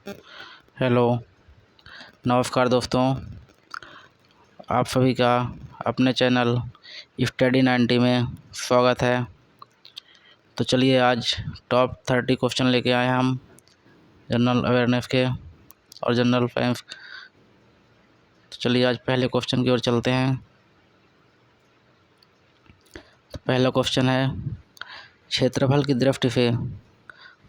Hello, नमस्कार दोस्तों। आप सभी का अपने चैनल स्टडी 90 में स्वागत है। तो चलिए आज टॉप 30 क्वेश्चन लेके आए हैं हम जनरल अवेयरनेस के और जनरल साइंस। तो चलिए आज पहले क्वेश्चन की ओर चलते हैं। तो पहला क्वेश्चन है, क्षेत्रफल की दृष्टि से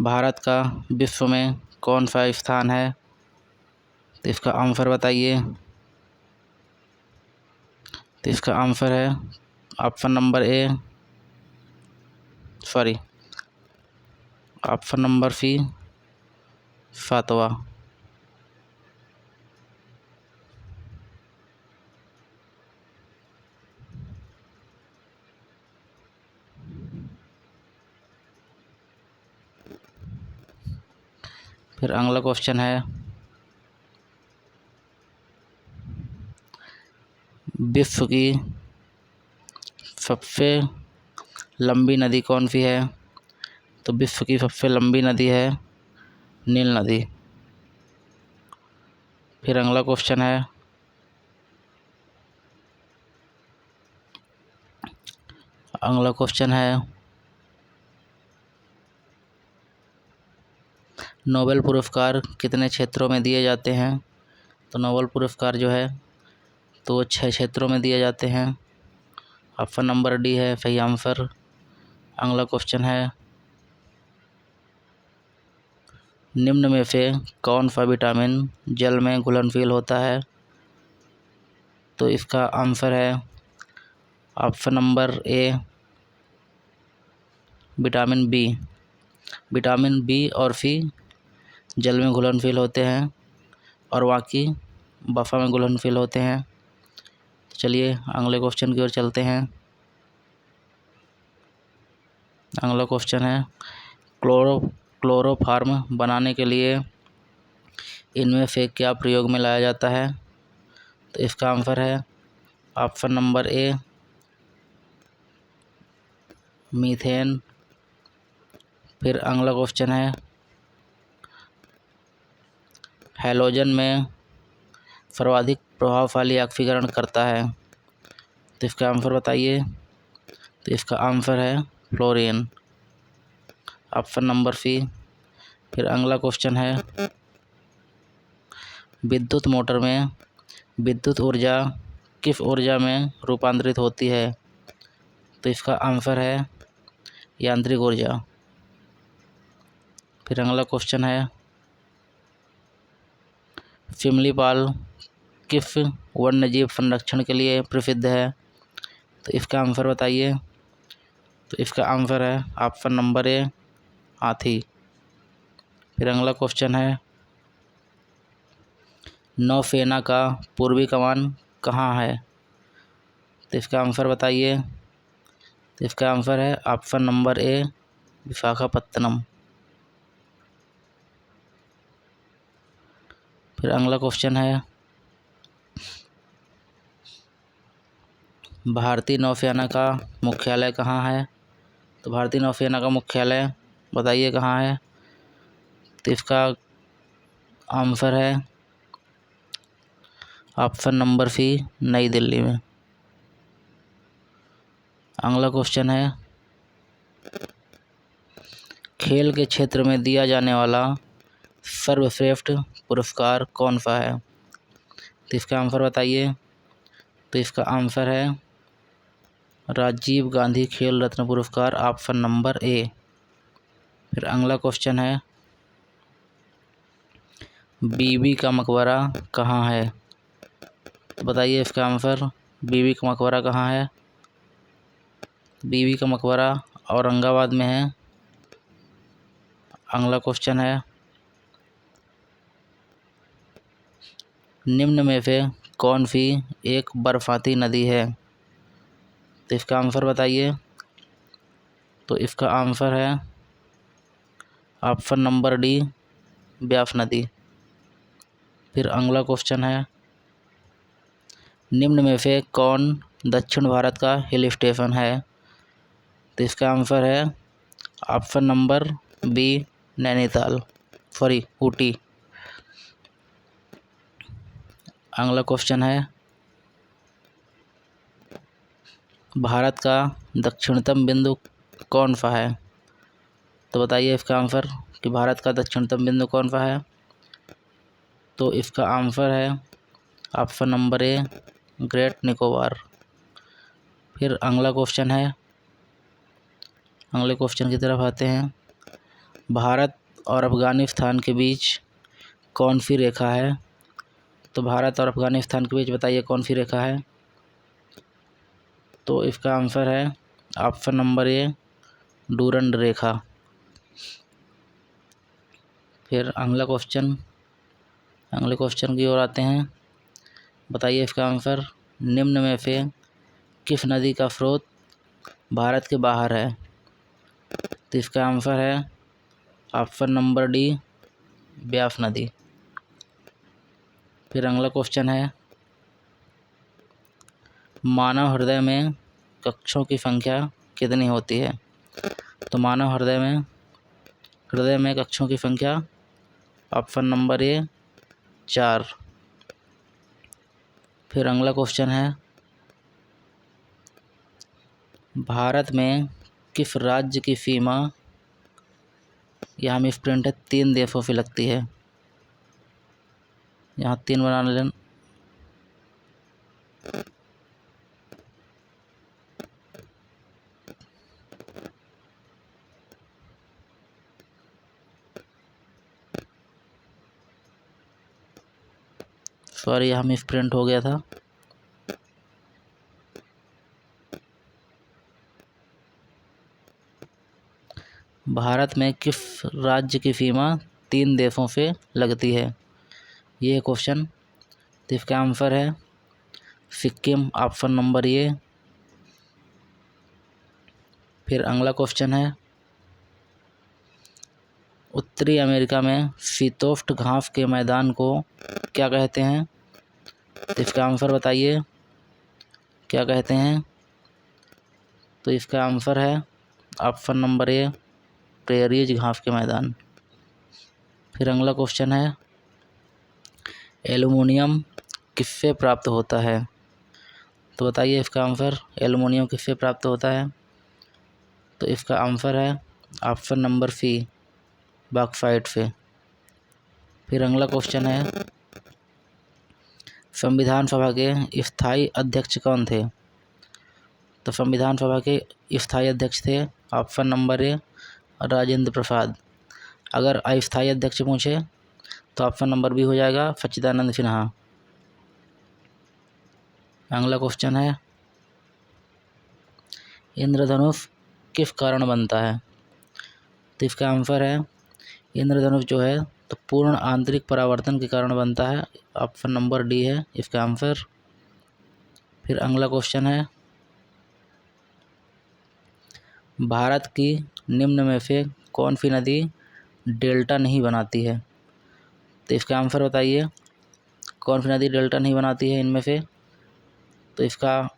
भारत का विश्व में कौन सा स्थान है? तो इसका आंसर बताइए। तो इसका आंसर है ऑप्शन नंबर सी, सातवां। फिर अगला क्वेश्चन है, विश्व की सबसे लंबी नदी कौन सी है? तो विश्व की सबसे लंबी नदी है नील नदी। फिर अगला क्वेश्चन है, नोबेल पुरस्कार कितने क्षेत्रों में दिए जाते हैं? तो नोबेल पुरस्कार जो है तो 6 क्षेत्रों में दिए जाते हैं। ऑप्शन नंबर डी है सही आंसर। अगला क्वेश्चन है, निम्न में से कौन सा विटामिन जल में घुलनशील होता है? तो इसका आंसर है option number A, vitamin B. Vitamin B और सी जल में घुलनशील होते हैं और बाकी बफा में घुलनशील होते हैं। चलिए अगले क्वेश्चन की ओर चलते हैं। अगला क्वेश्चन है, क्लोरोफार्म बनाने के लिए इनमें से क्या प्रयोग में लाया जाता है? तो इसका आंसर है ऑप्शन नंबर ए, मीथेन। फिर अगला क्वेश्चन है, हैलोजन में सर्वाधिक प्रभावशाली ऑक्सीकरण करता है। तो इसका आंसर बताइए। तो इसका आंसर है फ्लोरीन, ऑप्शन नंबर सी। फिर अगला क्वेश्चन है, विद्युत मोटर में विद्युत ऊर्जा किस ऊर्जा में रूपांतरित होती है? तो इसका आंसर है यांत्रिक ऊर्जा। फिर अगला क्वेश्चन है, शिमलीपाल किस वन्यजीव संरक्षण के लिए प्रसिद्ध है? तो इसका आंसर बताइए। तो इसका आंसर है ऑप्शन नंबर ए, हाथी। फिर अगला क्वेश्चन है, नौसेना का पूर्वी कमान कहाँ है? तो इसका आंसर बताइए। तो इसका आंसर है ऑप्शन नंबर ए, विशाखापत्तनम। फिर अगला क्वेश्चन है, भारतीय नौसेना का मुख्यालय कहाँ है? तो भारतीय नौसेना का मुख्यालय बताइए कहाँ है? तो इसका आंसर है ऑप्शन नंबर सी, नई दिल्ली में। अगला क्वेश्चन है, खेल के क्षेत्र में दिया जाने वाला सर्वश्रेष्ठ पुरस्कार कौन सा है? तो इसका आंसर बताइए। तो इसका आंसर है राजीव गांधी खेल रत्न पुरस्कार, ऑप्शन नंबर ए। फिर अगला क्वेश्चन है, बीबी का मकबरा कहाँ है? तो बताइए इसका आंसर, बीबी का मकबरा कहाँ है? बीबी का मकबरा औरंगाबाद में है। अगला क्वेश्चन है, निम्न में से कौन सी एक बर्फाती नदी है? तो इसका आंसर बताइए। तो इसका आंसर है ऑप्शन नंबर डी, ब्यास नदी। फिर अगला क्वेश्चन है, निम्न में से कौन दक्षिण भारत का हिल स्टेशन है? तो इसका आंसर है option number B, Nainital, Ooty. अगला क्वेश्चन है, भारत का दक्षिणतम बिंदु कौन सा है? तो बताइए इसका आंसर कि भारत का दक्षिणतम बिंदु कौन सा है। तो इसका आंसर है ऑप्शन नंबर ए, ग्रेट निकोबार। फिर अगला क्वेश्चन है, अगले क्वेश्चन की तरफ आते हैं। भारत और अफ़गानिस्तान के बीच कौन सी रेखा है? तो भारत और अफ़गानिस्तान के बीच बताइए कौन सी रेखा है। तो इसका आंसर है ऑप्शन नंबर ए, डूरंड रेखा। फिर अगले क्वेश्चन की ओर आते हैं। बताइए इसका आंसर, निम्न में से किस नदी का स्रोत भारत के बाहर है? तो इसका आंसर है ऑप्शन नंबर डी, ब्यास नदी। फिर अगला क्वेश्चन है, मानव हृदय में कक्षों की संख्या कितनी होती है? तो मानव हृदय में कक्षों की संख्या ऑप्शन नंबर ए, 4। फिर अगला क्वेश्चन है, भारत में किस राज्य की सीमा, यहाँ में प्रिंट है 3 देशों से लगती है। यहाँ 3 बना लें। सॉरी, यहाँ में प्रिंट हो गया था। भारत में किस राज्य की सीमा 3 देशों से लगती है, ये क्वेश्चन। तो इसका आंसर है सिक्किम, ऑप्शन नंबर ए। फिर अगला क्वेश्चन है, उत्तरी अमेरिका में शीतोष्ण घास के मैदान को क्या कहते हैं? तो इसका आंसर बताइए क्या कहते हैं। तो इसका आंसर है ऑप्शन नंबर ए, प्रेरीज घास के मैदान। फिर अगला क्वेश्चन है, एल्युमिनियम किससे प्राप्त होता है? तो बताइए इसका आंसर, एल्युमिनियम किससे प्राप्त होता है। तो इसका आंसर है ऑप्शन नंबर सी, बॉक्साइट से। फिर अगला क्वेश्चन है, संविधान सभा के स्थायी अध्यक्ष कौन थे? तो संविधान सभा के स्थायी अध्यक्ष थे ऑप्शन नंबर ए, राजेंद्र प्रसाद। अगर अस्थायी अध्यक्ष पूछे तो ऑप्शन नंबर बी हो जाएगा, सच्चिदानंद सिन्हा। अगला क्वेश्चन है, इंद्रधनुष किस कारण बनता है? तो इसका आंसर है, इंद्रधनुष जो है तो पूर्ण आंतरिक परावर्तन के कारण बनता है। ऑप्शन नंबर डी है इसका आंसर। फिर अगला क्वेश्चन है, भारत की निम्न में से कौन सी नदी डेल्टा नहीं बनाती है? तो इसका आंसर बताइए कौन सी नदी डेल्टा नहीं बनाती है इनमें से। तो इसका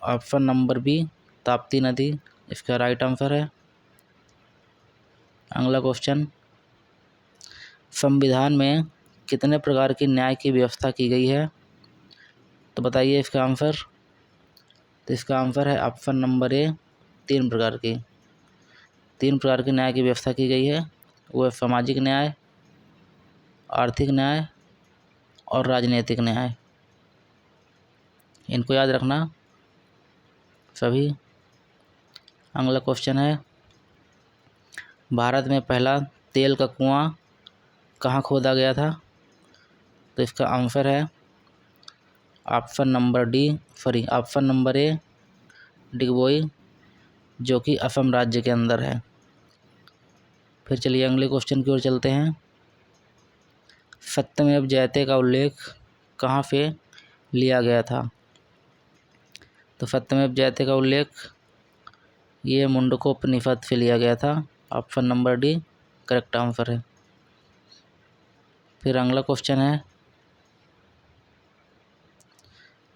ऑप्शन नंबर बी, ताप्ती नदी, इसका राइट आंसर है। अगला क्वेश्चन, संविधान में कितने प्रकार की न्याय की व्यवस्था की गई है? तो बताइए इसका आंसर। तो इसका आंसर है ऑप्शन नंबर ए, 3 प्रकार की। 3 प्रकार की न्याय की व्यवस्था की गई है, वो है सामाजिक न्याय, आर्थिक न्याय और राजनीतिक न्याय। इनको याद रखना सभी। अगला क्वेश्चन है, भारत में पहला तेल का कुआं कहाँ खोदा गया था? तो इसका आंसर है ऑप्शन नंबर ए, डिगबोई, जो कि असम राज्य के अंदर है। फिर चलिए अगले क्वेश्चन की ओर चलते हैं। सत्यमेव जयते का उल्लेख कहाँ से लिया गया था? तो सत्यमेव जयते का उल्लेख ये मुंडकोपनिषद से लिया गया था। Option number D correct answer है। फिर अगला क्वेश्चन है,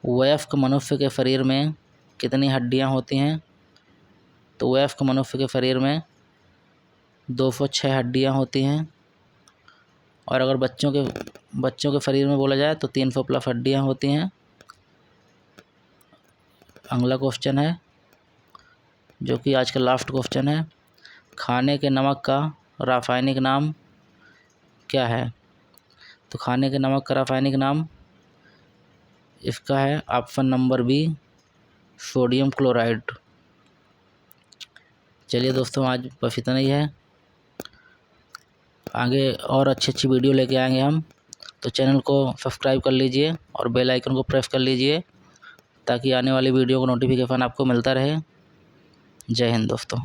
वयस्क मनुष्य के शरीर में कितनी हड्डियां होती हैं? तो वयस्क मनुष्य के शरीर में 206 हड्डियां होती हैं। और अगर बच्चों के शरीर में बोला जाए तो 300 प्लस हड्डियाँ होती हैं। अगला क्वेश्चन है जो कि आज का लास्ट क्वेश्चन है, खाने के नमक का रासायनिक नाम क्या है? तो खाने के नमक का रासायनिक नाम इसका है option number B, sodium chloride. चलिए दोस्तों, आज बस इतना ही है। आगे और अच्छी वीडियो लेके आएंगे हम, तो चैनल को सब्सक्राइब कर लीजिए और बेल आइकन को प्रेस कर लीजिए ताकि आने वाली वीडियो का नोटिफिकेशन आपको मिलता रहे। जय हिंद दोस्तों।